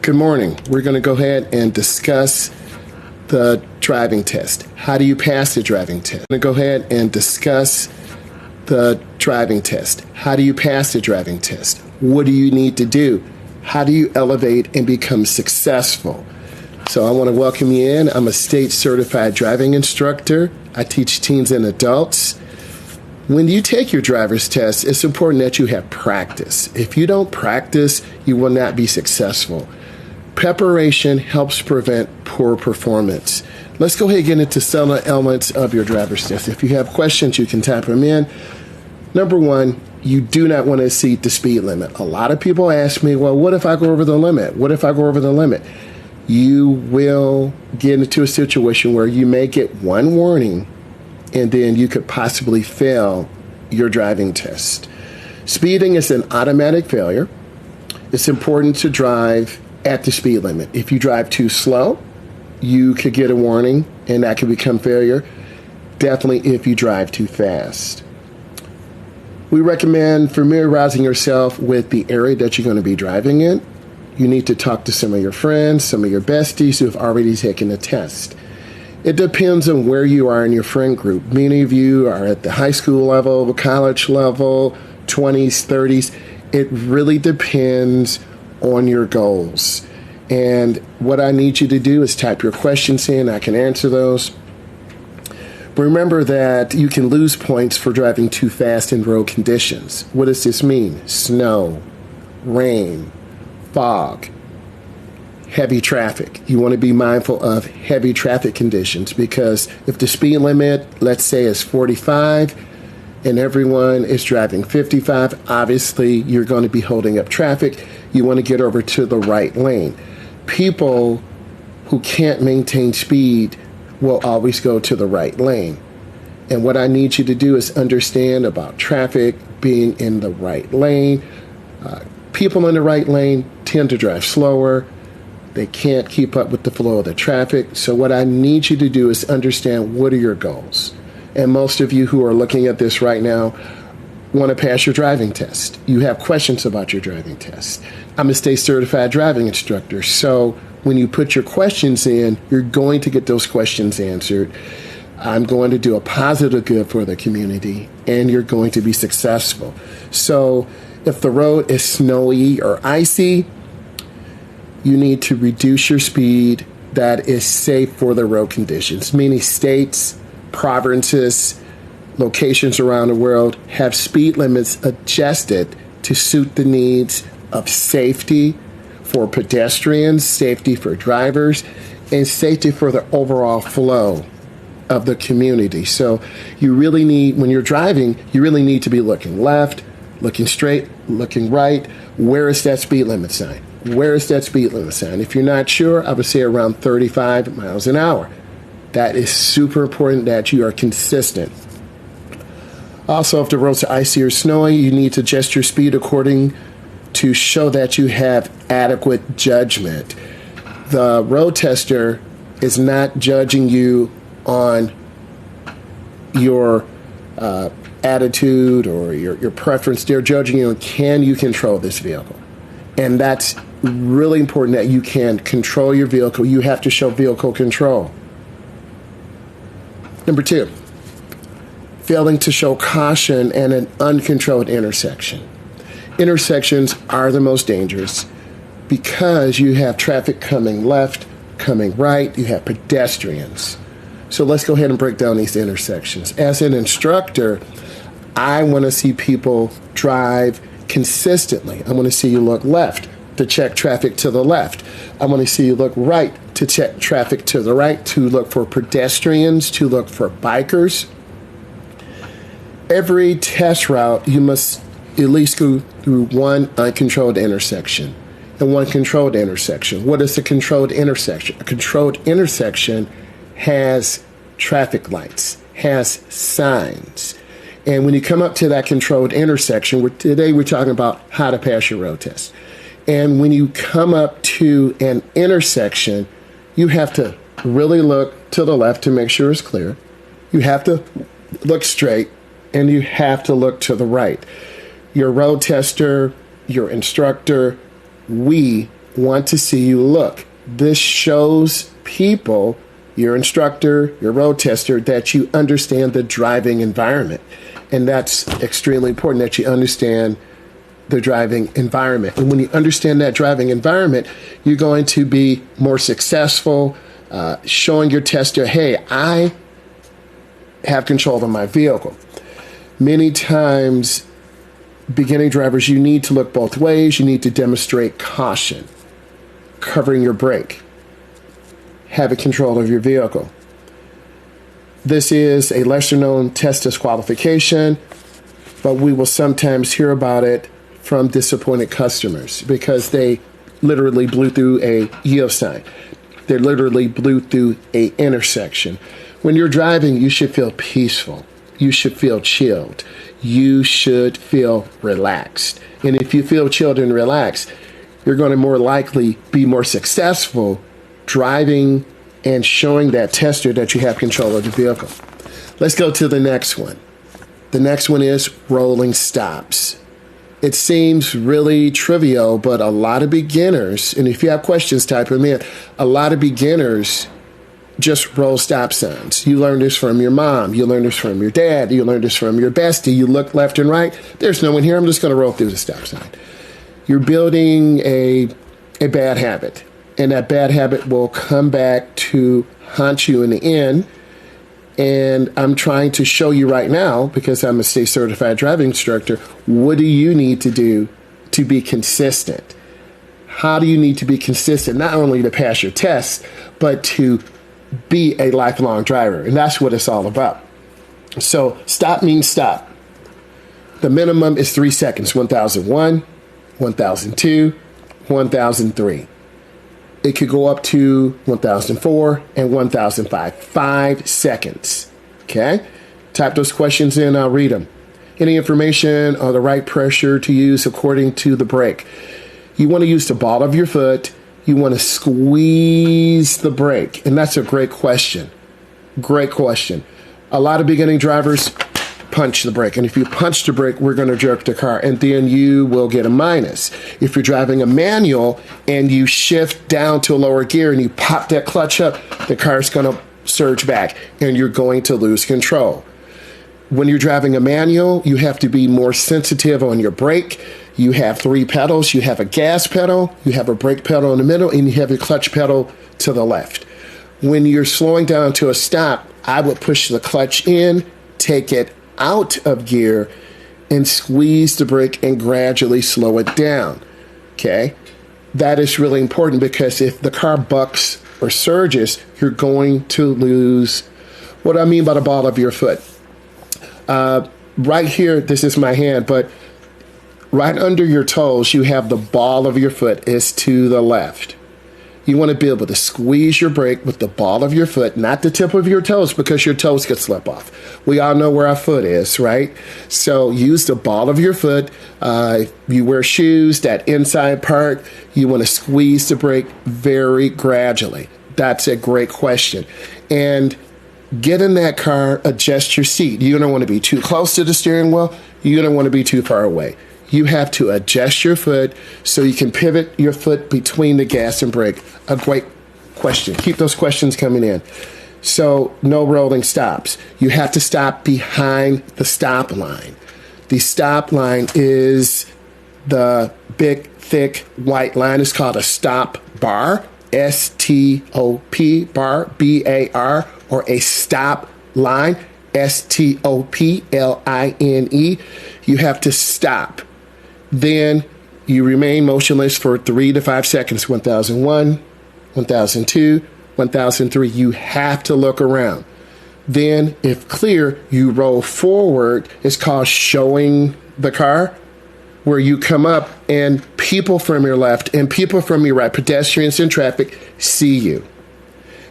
Good morning. We're going to go ahead and discuss the driving test. How do you pass the driving test? I'm going to go ahead and discuss the driving test. How do you pass the driving test? What do you need to do? How do you elevate and become successful? So I want to welcome you in. I'm a state certified driving instructor. I teach teens and adults. When you take your driver's test, it's important that you have practice. If you don't practice, you will not be successful. Preparation helps prevent poor performance. Let's go ahead and get into some elements of your driver's test. If you have questions, you can type them in. Number one, you do not want to exceed the speed limit. A lot of people ask me, well, what if I go over the limit? What if I go over the limit? You will get into a situation where you may get one warning and then you could possibly fail your driving test. Speeding is an automatic failure. It's important to drive at the speed limit. If you drive too slow, you could get a warning and that could become failure. Definitely if you drive too fast. We recommend familiarizing yourself with the area that you're going to be driving in. You need to talk to some of your friends, some of your besties who have already taken the test. It depends on where you are in your friend group. Many of you are at the high school level, college level, 20s, 30s. It really depends on your goals. And what I need you to do is type your questions in. I can answer those. Remember that you can lose points for driving too fast in road conditions. What does this mean? Snow, rain, fog, heavy traffic. You want to be mindful of heavy traffic conditions because if the speed limit, let's say, is 45 and everyone is driving 55, obviously you're going to be holding up traffic. You want to get over to the right lane. People who can't maintain speed will always go to the right lane. And what I need you to do is understand about traffic being in the right lane. People in the right lane tend to drive slower. They can't keep up with the flow of the traffic. So what I need you to do is understand what are your goals. And most of you who are looking at this right now want to pass your driving test. You have questions about your driving test. I'm a state certified driving instructor. So when you put your questions in, you're going to get those questions answered. I'm going to do a positive good for the community, and you're going to be successful. So if the road is snowy or icy, you need to reduce your speed that is safe for the road conditions. Many states, provinces, locations around the world have speed limits adjusted to suit the needs of safety for pedestrians, safety for drivers, and safety for the overall flow of the community. So you really need, when you're driving, you really need to be looking left, looking straight, looking right. Where is that speed limit sign? Where is that speed limit sign? If you're not sure, I would say around 35 miles an hour. That is super important that you are consistent. Also, if the roads are icy or snowy, you need to adjust your speed according to show that you have adequate judgment. The road tester is not judging you on your attitude or your preference. They're judging you on, can you control this vehicle? And that's really important, that you can control your vehicle. You have to show vehicle control. Number two, failing to show caution in an uncontrolled intersection. Intersections are the most dangerous because you have traffic coming left, coming right, you have pedestrians. So let's go ahead and break down these intersections. As an instructor, I want to see people drive consistently. I want to see you look left to check traffic to the left. I want to see you look right to check traffic to the right, to look for pedestrians, to look for bikers. Every test route, you must at least go through one uncontrolled intersection and one controlled intersection. What is a controlled intersection? A controlled intersection has traffic lights, has signs. And when you come up to that controlled intersection, today we're talking about how to pass your road test. And when you come up to an intersection, you have to really look to the left to make sure it's clear. You have to look straight, and you have to look to the right. Your road tester, your instructor, we want to see you look. This shows people, your instructor, your road tester, that you understand the driving environment. And that's extremely important, that you understand the driving environment. And when you understand that driving environment, you're going to be more successful, showing your tester, hey, I have control of my vehicle. Many times, beginning drivers, you need to look both ways. You need to demonstrate caution, covering your brake, having control of your vehicle. This is a lesser known test disqualification, but we will sometimes hear about it from disappointed customers because they literally blew through a yield sign. They literally blew through an intersection. When you're driving, you should feel peaceful. You should feel chilled. You should feel relaxed. And if you feel chilled and relaxed, you're going to more likely be more successful driving and showing that tester that you have control of the vehicle. Let's go to the next one. The next one is rolling stops. It seems really trivial, but a lot of beginners, and if you have questions, type them in, a lot of beginners just roll stop signs. You learn this from your mom. You learn this from your dad. You learn this from your bestie. You look left and right. There's no one here. I'm just going to roll through the stop sign. You're building a bad habit, and that bad habit will come back to haunt you in the end. And I'm trying to show you right now, because I'm a state certified driving instructor, what do you need to do to be consistent? How do you need to be consistent, not only to pass your test, but to be a lifelong driver? And that's what it's all about. So stop means stop. The minimum is 3 seconds, 1001, 1002, 1003. It could go up to 1004 and 1005, 5 seconds. Okay? Type those questions in, I'll read them. Any information on the right pressure to use according to the brake? You want to use the ball of your foot. You want to squeeze the brake. And that's a great question. Great question. A lot of beginning drivers punch the brake. And if you punch the brake, we're going to jerk the car, and then you will get a minus. If you're driving a manual and you shift down to a lower gear and you pop that clutch up, the car's going to surge back and you're going to lose control. When you're driving a manual, you have to be more sensitive on your brake. You have 3 pedals. You have a gas pedal, you have a brake pedal in the middle, and you have your clutch pedal to the left. When you're slowing down to a stop, I would push the clutch in, take it out of gear, and squeeze the brake and gradually slow it down. Okay? That is really important, because if the car bucks or surges, you're going to lose. What I mean by the ball of your foot. Right here, this is my hand, but right under your toes, you have the ball of your foot is to the left. You want to be able to squeeze your brake with the ball of your foot, not the tip of your toes, because your toes could slip off. We all know where our foot is, right? So use the ball of your foot. If you wear shoes, that inside part, you want to squeeze the brake very gradually. That's a great question. And get in that car, adjust your seat. You don't want to be too close to the steering wheel. You don't want to be too far away. You have to adjust your foot so you can pivot your foot between the gas and brake. A great question. Keep those questions coming in. So no rolling stops. You have to stop behind the stop line. The stop line is the big, thick white line. It's called a stop bar, S-T-O-P, bar, B-A-R, or a stop line, S-T-O-P-L-I-N-E. You have to stop. Then you remain motionless for 3 to 5 seconds, 1001, 1002, 1003. You have to look around. Then, if clear, you roll forward. It's called showing the car, where you come up and people from your left and people from your right, pedestrians in traffic, see you.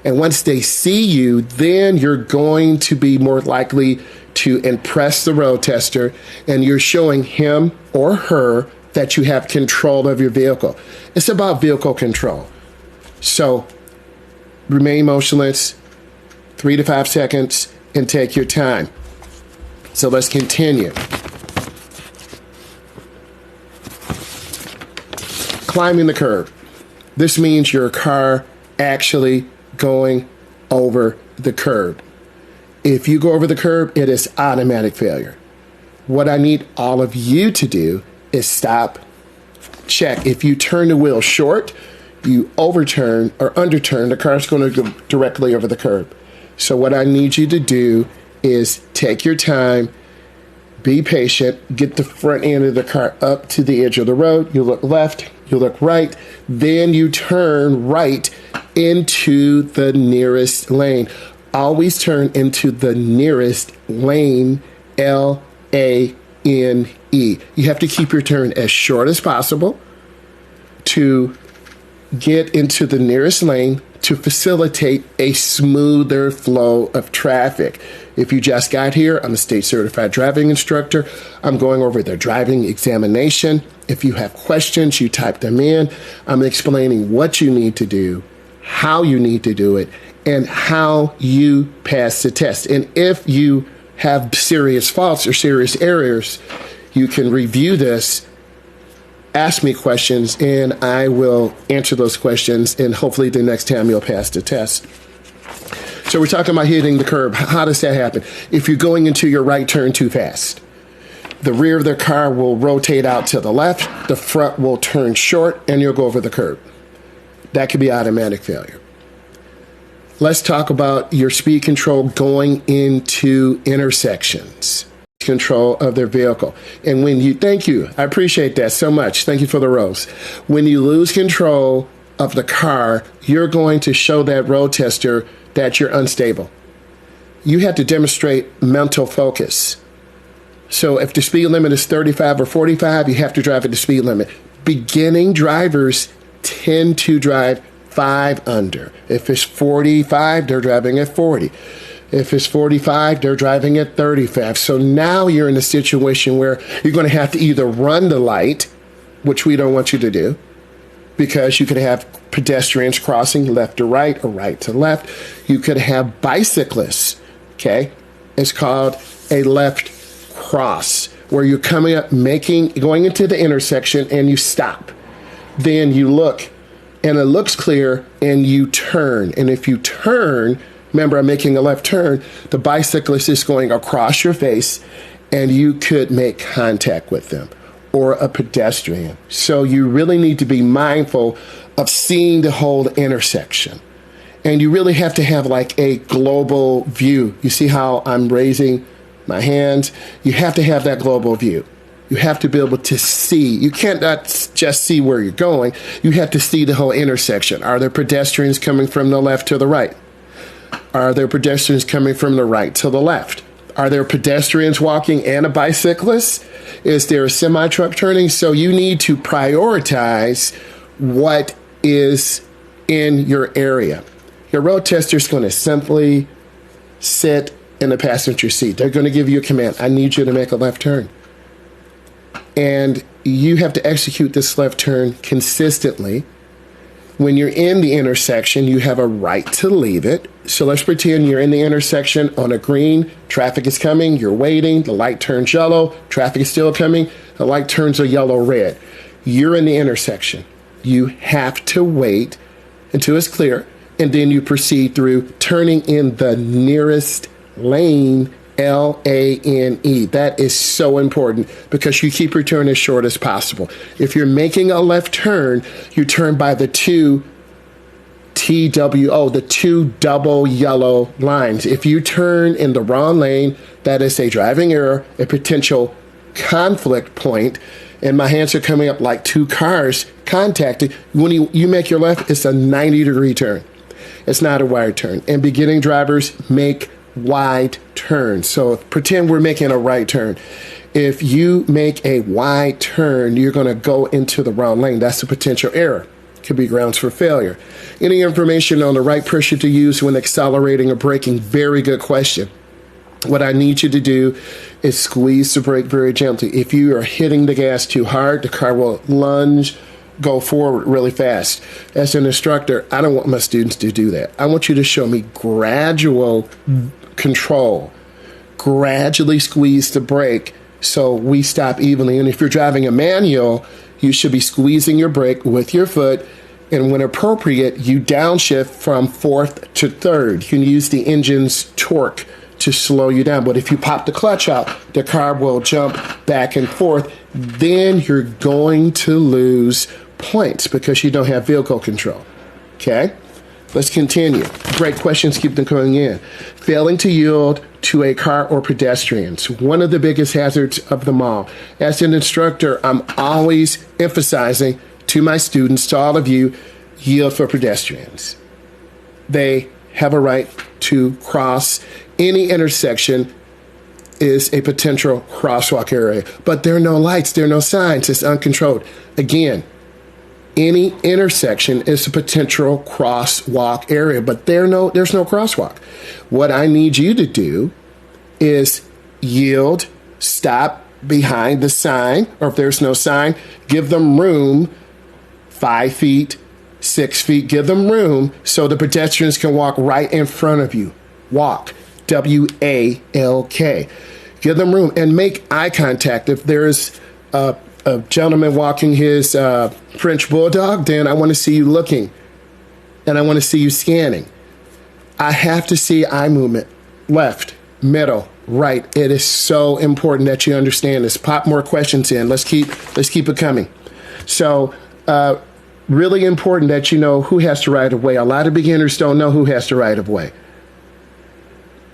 And once they see you, then you're going to be more likely to impress the road tester, and you're showing him or her that you have control of your vehicle. It's about vehicle control. So remain motionless, 3 to 5 seconds, and take your time. So let's continue. Climbing the curb. This means your car actually going over the curb. If you go over the curb, it is automatic failure. What I need all of you to do is stop, check. If you turn the wheel short, you overturn or underturn, the car's going to go directly over the curb. So what I need you to do is take your time, be patient, get the front end of the car up to the edge of the road. You look left, you look right, then you turn right into the nearest lane. Always turn into the nearest lane, L-A-N-E. You have to keep your turn as short as possible to get into the nearest lane to facilitate a smoother flow of traffic. If you just got here, I'm a state certified driving instructor. I'm going over the driving examination. If you have questions, you type them in. I'm explaining what you need to do, how you need to do it, and how you pass the test. And if you have serious faults or serious errors, you can review this, ask me questions, and I will answer those questions, and hopefully the next time you'll pass the test. So we're talking about hitting the curb. How does that happen? If you're going into your right turn too fast, the rear of the car will rotate out to the left, the front will turn short, and you'll go over the curb. That could be automatic failure. Let's talk about your speed control going into intersections. Control of their vehicle. And when you, thank you, I appreciate that so much. Thank you for the rose. When you lose control of the car, you're going to show that road tester that you're unstable. You have to demonstrate mental focus. So if the speed limit is 35 or 45, you have to drive at the speed limit. Beginning drivers tend to drive 5 under. If it's 45, they're driving at 40. If it's 45, they're driving at 35. So now you're in a situation where you're going to have to either run the light, which we don't want you to do, because you could have pedestrians crossing left to right or right to left. You could have bicyclists, okay? It's called a left cross, where you're coming up, going into the intersection and you stop. Then you look and it looks clear and you turn. And if you turn, remember, I'm making a left turn, the bicyclist is going across your face and you could make contact with them, or a pedestrian. So you really need to be mindful of seeing the whole intersection. And you really have to have like a global view. You see how I'm raising my hands? You have to have that global view. You have to be able to see. You can't not just see where you're going. You have to see the whole intersection. Are there pedestrians coming from the left to the right? Are there pedestrians coming from the right to the left? Are there pedestrians walking and a bicyclist? Is there a semi-truck turning? So you need to prioritize what is in your area. Your road tester is going to simply sit in the passenger seat. They're going to give you a command. I need you to make a left turn. And you have to execute this left turn consistently. When you're in the intersection, you have a right to leave it. So let's pretend you're in the intersection on a green, traffic is coming, you're waiting, the light turns yellow, traffic is still coming, the light turns a yellow-red. You're in the intersection. You have to wait until it's clear, and then you proceed through turning in the nearest lane, L-A-N-E. That is so important because you keep your turn as short as possible. If you're making a left turn, you turn by the two TWO, the two double yellow lines. If you turn in the wrong lane, that is a driving error, a potential conflict point, and my hands are coming up like two cars contacting. When you make your left, it's a 90-degree turn. It's not a wide turn. And beginning drivers make wide turn. So pretend we're making a right turn. If you make a wide turn, you're going to go into the wrong lane. That's a potential error. Could be grounds for failure. Any information on the right pressure to use when accelerating or braking? Very good question. What I need you to do is squeeze the brake very gently. If you are hitting the gas too hard, the car will lunge, go forward really fast. As an instructor, I don't want my students to do that. I want you to show me gradual control. Gradually squeeze the brake so we stop evenly. And if you're driving a manual, you should be squeezing your brake with your foot And when appropriate, you downshift from fourth to third. You can use the engine's torque to slow you down. But if you pop the clutch out, the car will jump back and forth. Then you're going to lose points because you don't have vehicle control. Okay? Let's continue. Great questions, keep them coming in. Failing to yield to a car or pedestrians, one of the biggest hazards of them all. As an instructor, I'm always emphasizing to my students, to all of you, yield for pedestrians. They have a right to cross. Any intersection is a potential crosswalk area, but there are no lights, there are no signs, it's uncontrolled. Again, any intersection is a potential crosswalk area, but there's no crosswalk. What I need you to do is yield, stop behind the sign, or if there's no sign, give them room, 5 feet, 6 feet, give them room so the pedestrians can walk right in front of you. Walk, W-A-L-K. Give them room and make eye contact. If there's a gentleman walking his French bulldog, then I want to see you looking and I want to see you scanning. I have to see eye movement, left, middle, right. It is so important that you understand this. Pop more questions in. Let's keep it coming. So really important that you know who has the right of way. A lot of beginners don't know who has the right of way.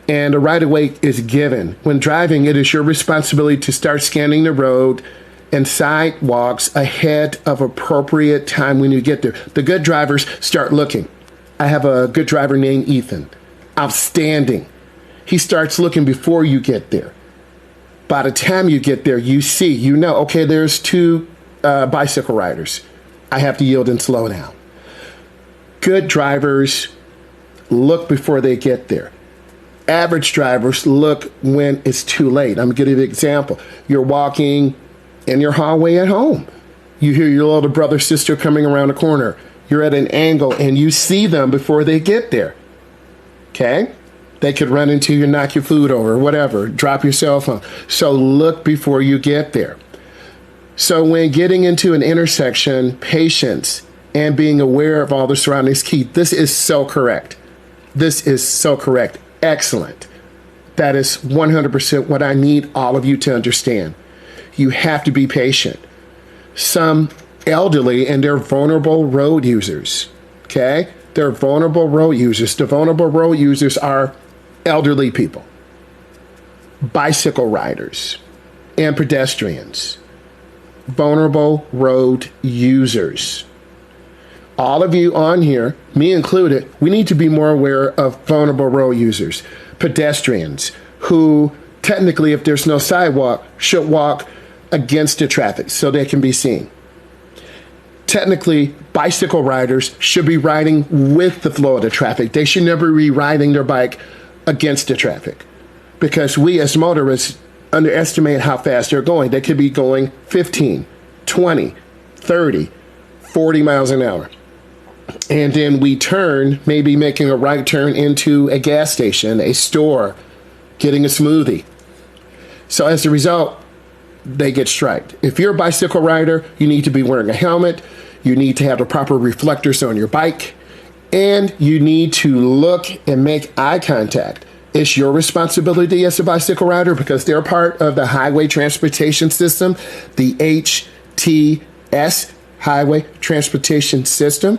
And the right of way is given. When driving, it is your responsibility to start scanning the road and sidewalks ahead of appropriate time when you get there. The good drivers start looking. I have a good driver named Ethan. Outstanding. He starts looking before you get there. By the time you get there, you see, you know, okay, there's 2 bicycle riders. I have to yield and slow down. Good drivers look before they get there. Average drivers look when it's too late. I'm going to give you an example. You're walking in your hallway at home. You hear your little brother, sister coming around the corner. You're at an angle and you see them before they get there. Okay? They could run into you, knock your food over, whatever, drop your cell phone. So look before you get there. So when getting into an intersection, patience and being aware of all the surroundings key. This is so correct. This is so correct. Excellent. That is 100% what I need all of you to understand. You have to be patient. Some elderly and they're vulnerable road users. Okay? They're vulnerable road users. The vulnerable road users are elderly people, bicycle riders, and pedestrians. Vulnerable road users. All of you on here, me included, we need to be more aware of vulnerable road users, pedestrians who technically, if there's no sidewalk, should walk against the traffic so they can be seen. Technically, bicycle riders should be riding with the flow of the traffic. They should never be riding their bike against the traffic because we as motorists underestimate how fast they're going. They could be going 15, 20, 30, 40 miles an hour. And then we turn, maybe making a right turn into a gas station, a store, getting a smoothie. So as a result, they get striked. If you're a bicycle rider, you need to be wearing a helmet. You need to have the proper reflectors on your bike. And you need to look and make eye contact. It's your responsibility as a bicycle rider because they're part of the highway transportation system, the HTS, Highway Transportation System.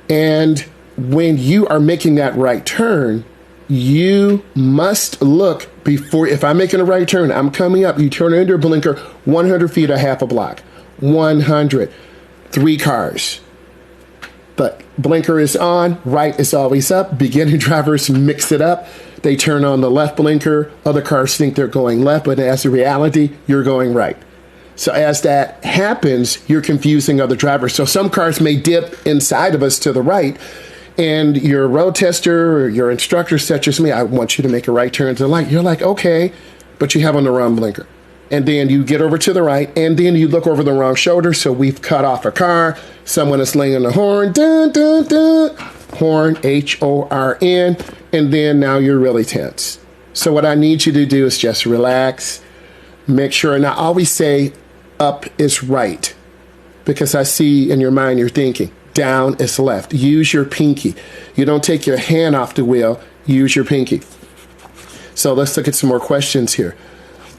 And when you are making that right turn, you must look before, if I'm making a right turn, I'm coming up, you turn under a blinker 100 feet or half a block, 100, 3 cars. The blinker is on, right is always up. Beginner drivers mix it up. They turn on the left blinker. Other cars think they're going left, but as a reality, you're going right. So as that happens, you're confusing other drivers. So some cars may dip inside of us to the right, and your road tester or your instructor such as me, I want you to make a right turn to the light. You're like, okay, but you have on the wrong blinker. And then you get over to the right, and then you look over the wrong shoulder. So we've cut off a car. Someone is laying on the horn, dun, dun, dun. Horn, H-O-R-N, and then now you're really tense. So what I need you to do is just relax, make sure, and I always say up is right, because I see in your mind you're thinking, down is left. Use your pinky. You don't take your hand off the wheel, use your pinky. So let's look at some more questions here.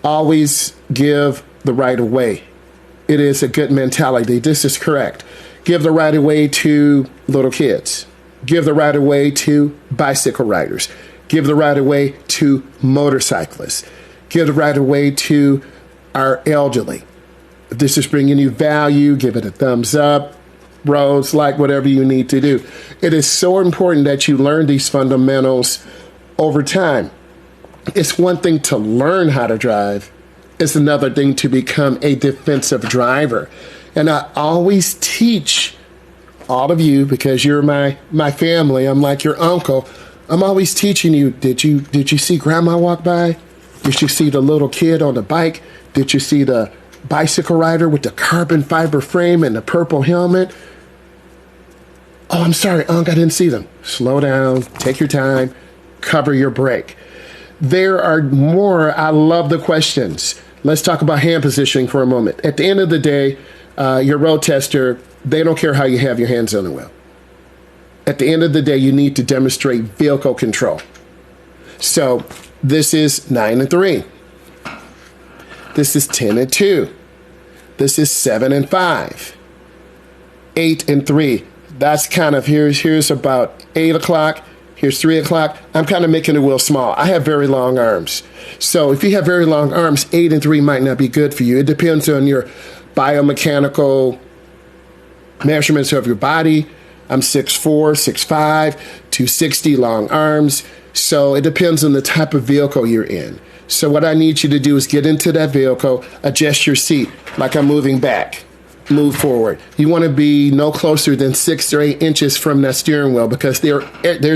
Always give the right of way. It is a good mentality. This is correct. Give the right of way to little kids. Give the right of way to bicycle riders. Give the right of way to motorcyclists. Give the right of way to our elderly. If this is bringing you value, give it a thumbs up, rose, like, whatever you need to do. It is so important that you learn these fundamentals over time. It's one thing to learn how to drive. It's another thing to become a defensive driver. And I always teach all of you, because you're my family, I'm like your uncle. I'm always teaching you, did you see grandma walk by? Did you see the little kid on the bike? Did you see the bicycle rider with the carbon fiber frame and the purple helmet? Oh, I'm sorry, Unc, I didn't see them. Slow down, take your time, cover your brake. There are more. I love the questions. Let's talk about hand positioning for a moment. At the end of the day, your road tester, they don't care how you have your hands on the wheel. At the end of the day, you need to demonstrate vehicle control. So this is 9 and 3. This is 10 and 2. This is 7 and 5. 8 and 3. That's kind of, here's about 8 o'clock. Here's 3 o'clock. I'm kind of making the wheel small. I have very long arms. So if you have very long arms, 8 and 3 might not be good for you. It depends on your biomechanical measurements of your body. I'm 6'4", 6'5", 260, long arms. So it depends on the type of vehicle you're in. So what I need you to do is get into that vehicle, adjust your seat like I'm moving back. Move forward. You want to be no closer than 6 or 8 inches from that steering wheel, because there's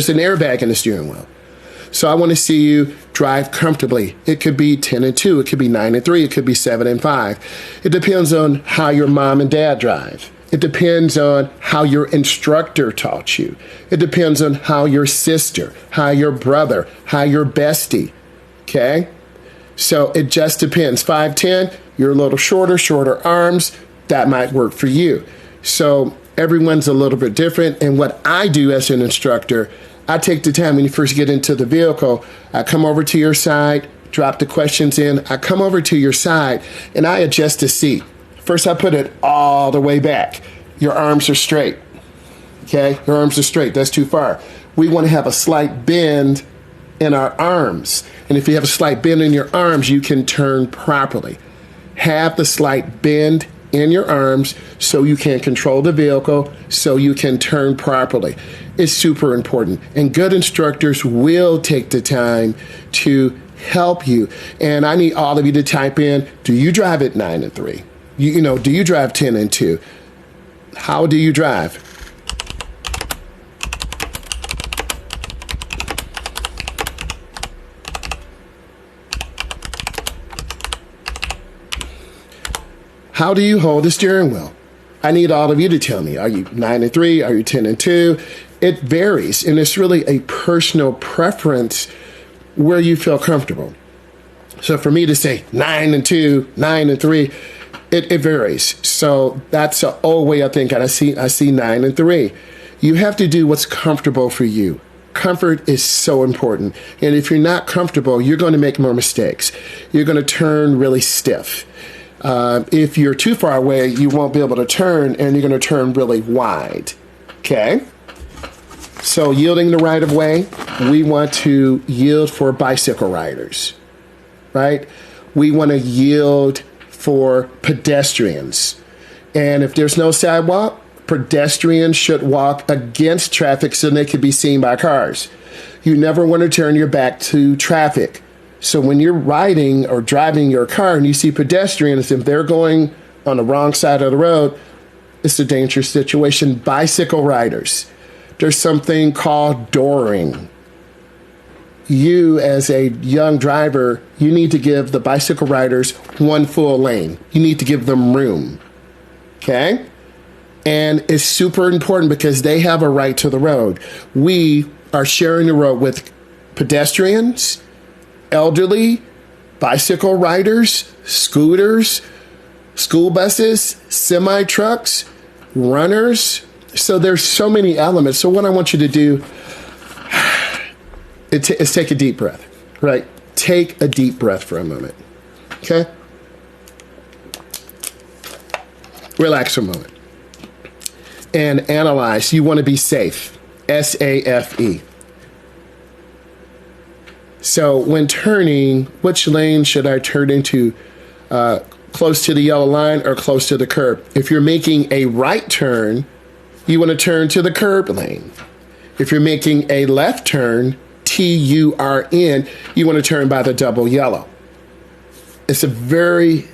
an airbag in the steering wheel. So I want to see you drive comfortably. It could be 10 and 2. It could be 9 and 3. It could be 7 and 5. It depends on how your mom and dad drive. It depends on how your instructor taught you. It depends on how your sister, how your brother, how your bestie. Okay? So it just depends. 5'10", you're a little shorter arms. That might work for you. So everyone's a little bit different. And what I do as an instructor, I take the time when you first get into the vehicle, I come over to your side, drop the questions in, I come over to your side, and I adjust the seat. First, I put it all the way back. Your arms are straight. Okay? Your arms are straight. That's too far. We want to have a slight bend in our arms. And if you have a slight bend in your arms, you can turn properly. Have the slight bend in your arms so you can control the vehicle, so you can turn properly. It's super important. And good instructors will take the time to help you. And I need all of you to type in, do you drive at 9 and 3? Do you drive 10 and 2? How do you drive? How do you hold the steering wheel? I need all of you to tell me. Are you 9 and 3? Are you 10 and 2? It varies, and it's really a personal preference where you feel comfortable. So for me to say 9 and 2, 9 and 3, it varies. So that's the old way I think, and I see 9 and 3. You have to do what's comfortable for you. Comfort is so important. And if you're not comfortable, you're going to make more mistakes. You're going to turn really stiff. If you're too far away, you won't be able to turn, and you're going to turn really wide. Okay? So yielding the right of way, we want to yield for bicycle riders, right? We want to yield for pedestrians. And if there's no sidewalk, pedestrians should walk against traffic so they can be seen by cars. You never want to turn your back to traffic. So when you're riding or driving your car and you see pedestrians, if they're going on the wrong side of the road, it's a dangerous situation. Bicycle riders, there's something called dooring. You, as a young driver, you need to give the bicycle riders one full lane. You need to give them room. Okay? And it's super important because they have a right to the road. We are sharing the road with pedestrians, elderly, bicycle riders, scooters, school buses, semi-trucks, runners, So there's so many elements. So what I want you to do is take a deep breath, right? Take a deep breath for a moment, okay? Relax for a moment. And analyze. You want to be safe. S-A-F-E. So when turning, which lane should I turn into? Close to the yellow line or close to the curb? If you're making a right turn, you want to turn to the curb lane. If you're making a left turn, T-U-R-N, you want to turn by the double yellow. It's a very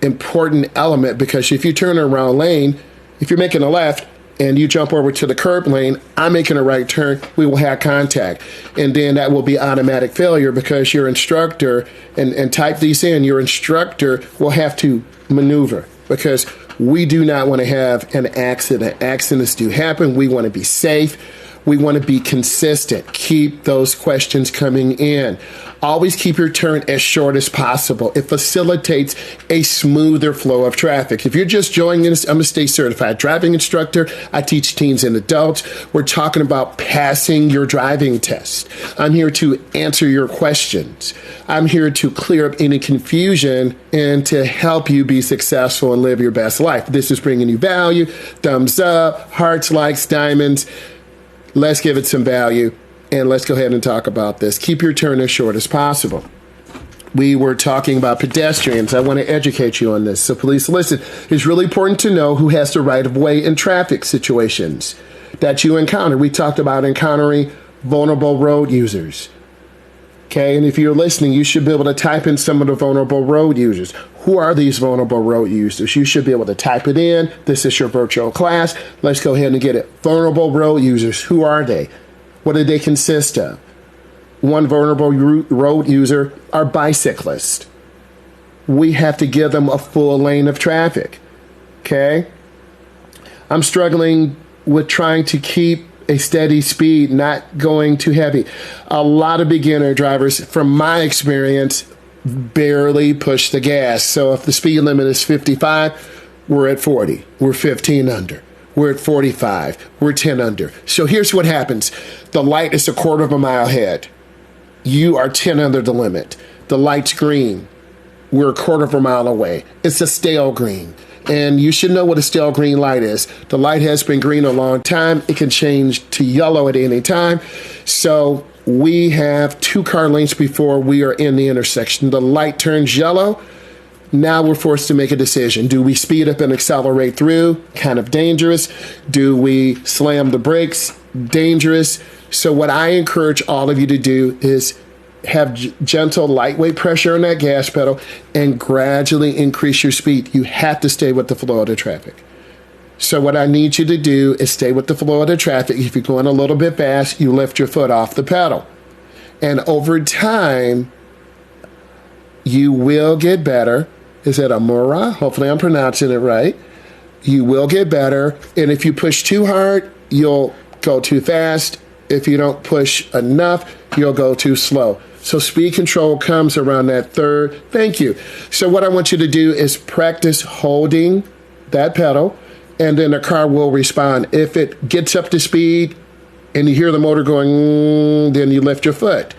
important element because if you turn around lane, if you're making a left and you jump over to the curb lane, I'm making a right turn, we will have contact. And then that will be automatic failure because your instructor, and type these in, your instructor will have to maneuver because we do not want to have an accident. Accidents do happen. We want to be safe. We want to be consistent. Keep those questions coming in. Always keep your turn as short as possible. It facilitates a smoother flow of traffic. If you're just joining us, I'm a state certified driving instructor. I teach teens and adults. We're talking about passing your driving test. I'm here to answer your questions. I'm here to clear up any confusion and to help you be successful and live your best life. This is bringing you value. Thumbs up, hearts, likes, diamonds. Let's give it some value, and let's go ahead and talk about this. Keep your turn as short as possible. We were talking about pedestrians. I want to educate you on this, so please listen. It's really important to know who has the right of way in traffic situations that you encounter. We talked about encountering vulnerable road users. Okay, and if you're listening, you should be able to type in some of the vulnerable road users. Who are these vulnerable road users? You should be able to type it in. This is your virtual class. Let's go ahead and get it. Vulnerable road users, who are they? What do they consist of? One vulnerable road user are bicyclists. We have to give them a full lane of traffic. Okay? I'm struggling with trying to keep a steady speed, not going too heavy. A lot of beginner drivers, from my experience, barely push the gas. So if the speed limit is 55, we're at 40. We're 15 under. We're at 45. We're 10 under. So here's what happens. The light is a quarter of a mile ahead. You are 10 under the limit. The light's green. We're a quarter of a mile away. It's a stale green. And you should know what a stale green light is. The light has been green a long time. It can change to yellow at any time. So we have 2 car lanes before we are in the intersection. The light turns yellow. Now we're forced to make a decision. Do we speed up and accelerate through? Kind of dangerous. Do we slam the brakes? Dangerous. So what I encourage all of you to do is have gentle, lightweight pressure on that gas pedal and gradually increase your speed. You have to stay with the flow of the traffic. So what I need you to do is stay with the flow of the traffic. If you're going a little bit fast, you lift your foot off the pedal. And over time, you will get better. Is it Amora? Hopefully I'm pronouncing it right. You will get better. And if you push too hard, you'll go too fast. If you don't push enough, you'll go too slow. So speed control comes around that third. Thank you. So what I want you to do is practice holding that pedal, and then the car will respond. If it gets up to speed and you hear the motor going, then you lift your foot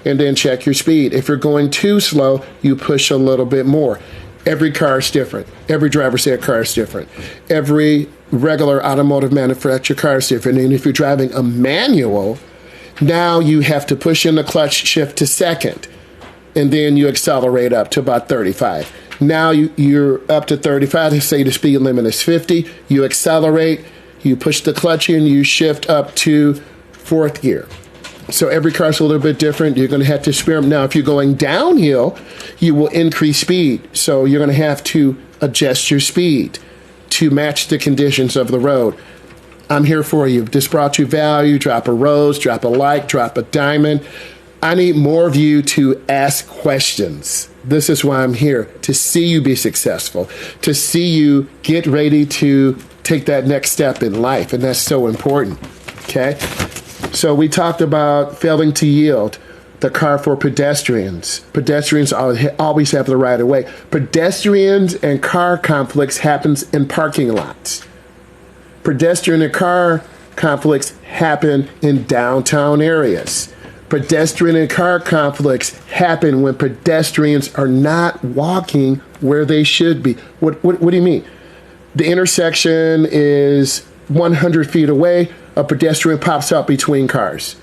and then check your speed. If you're going too slow, you push a little bit more. Every car is different. Every driver's ed car is different. Every regular automotive manufacturer car is different. And if you're driving a manual, now you have to push in the clutch shift to second, and then you accelerate up to about 35. Now you're up to 35. Let's say the speed limit is 50. You accelerate, you push the clutch in, you shift up to 4th gear. So every car's a little bit different. You're going to have to experiment. Now, if you're going downhill, you will increase speed. So you're going to have to adjust your speed to match the conditions of the road. I'm here for you. This brought you value. Drop a rose, drop a like, drop a diamond. I need more of you to ask questions. This is why I'm here, to see you be successful, to see you get ready to take that next step in life. And that's so important. Okay? So we talked about failing to yield the car for pedestrians. Pedestrians always have the right of way. Pedestrians and car conflicts happens in parking lots. Pedestrian and car conflicts happen in downtown areas. Pedestrian and car conflicts happen when pedestrians are not walking where they should be. What do you mean? The intersection is 100 feet away, a pedestrian pops up between cars.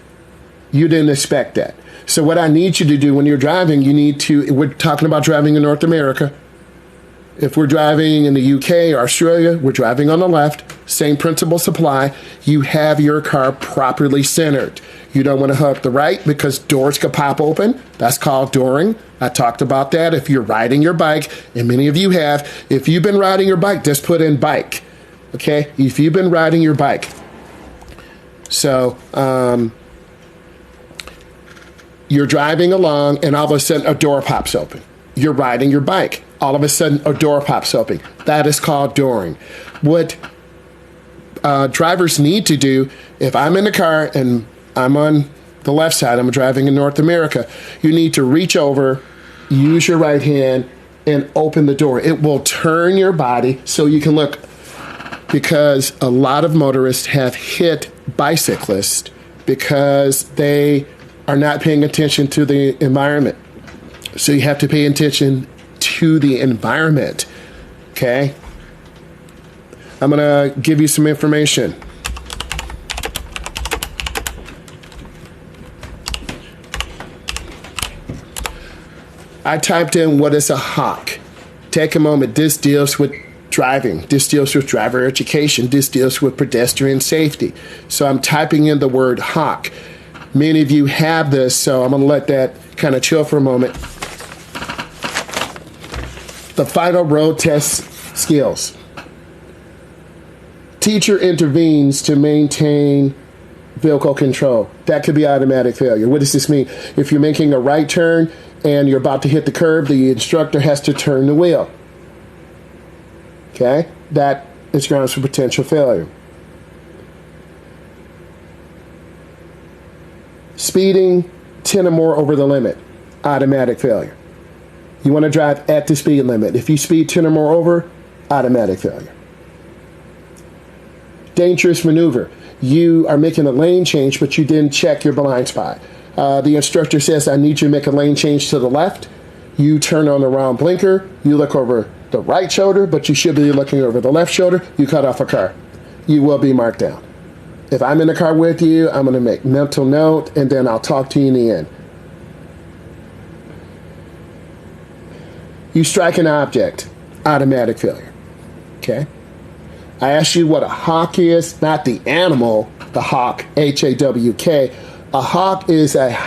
You didn't expect that. So what I need you to do when you're driving, we're talking about driving in North America. If we're driving in the UK or Australia, we're driving on the left, same principles apply. You have your car properly centered. You don't want to hook the right because doors could pop open. That's called dooring. I talked about that. If you're riding your bike, and many of you have, if you've been riding your bike, just put in bike. Okay? If you've been riding your bike. So, you're driving along and all of a sudden a door pops open. You're riding your bike. All of a sudden a door pops open. That is called dooring. What drivers need to do, if I'm in the car and I'm on the left side, I'm driving in North America, you need to reach over, use your right hand, and open the door. It will turn your body so you can look, because a lot of motorists have hit bicyclists because they are not paying attention to the environment. So you have to pay attention to the environment. Okay? I'm going to give you some information. I typed in what is a hawk. Take a moment. This deals with driving. This deals with driver education. This deals with pedestrian safety. So I'm typing in the word hawk. Many of you have this, so I'm going to let that kind of chill for a moment. The final road test skills. Teacher intervenes to maintain vehicle control. That could be automatic failure. What does this mean? If you're making a right turn and you're about to hit the curb, the instructor has to turn the wheel. Okay? That is grounds for potential failure. Speeding 10 or more over the limit. Automatic failure. You want to drive at the speed limit. If you speed 10 or more over, automatic failure. Dangerous maneuver. You are making a lane change, but you didn't check your blind spot. The instructor says, I need you to make a lane change to the left. You turn on the wrong blinker. You look over the right shoulder, but you should be looking over the left shoulder. You cut off a car. You will be marked down. If I'm in the car with you, I'm going to make mental note, and then I'll talk to you in the end. You strike an object, automatic failure. Okay? I asked you what a hawk is, not the animal, the hawk, H-A-W-K. A hawk is a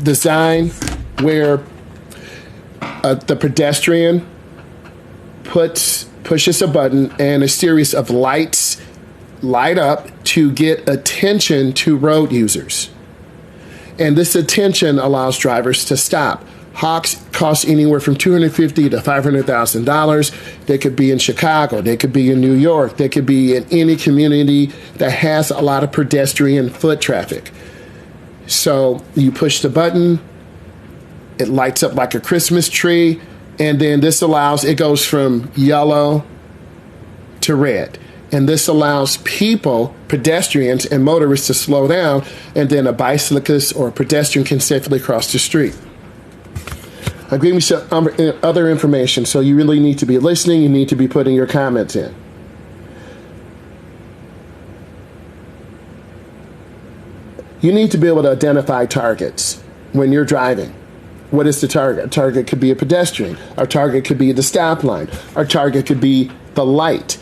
design where the pedestrian pushes a button and a series of lights light up to get attention to road users. And this attention allows drivers to stop. Hawks cost anywhere from $250,000 to $500,000. They could be in Chicago. They could be in New York. They could be in any community that has a lot of pedestrian foot traffic. So you push the button, it lights up like a Christmas tree, and then this allows, it goes from yellow to red. And this allows people, pedestrians and motorists to slow down, and then a bicyclist or a pedestrian can safely cross the street. I'll give you some other information, so you really need to be listening. You need to be putting your comments in. You need to be able to identify targets when you're driving. What is the target? A target could be a pedestrian. Our target could be the stop line. Our target could be the light.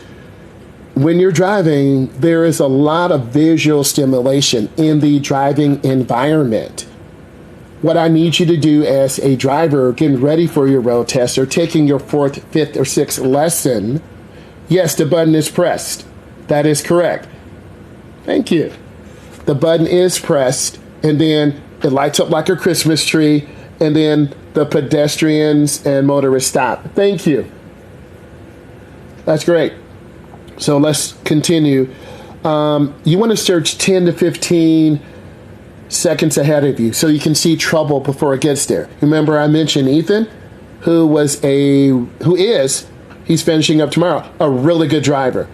When you're driving, there is a lot of visual stimulation in the driving environment. What I need you to do as a driver getting ready for your road test or taking your 4th, 5th, or 6th lesson, yes, the button is pressed. That is correct. Thank you. The button is pressed, and then it lights up like a Christmas tree, and then the pedestrians and motorists stop. Thank you. That's great. So let's continue. You want to search 10 to 15 seconds ahead of you so you can see trouble before it gets there. Remember I mentioned Ethan, who is He's finishing up tomorrow. A really good driver.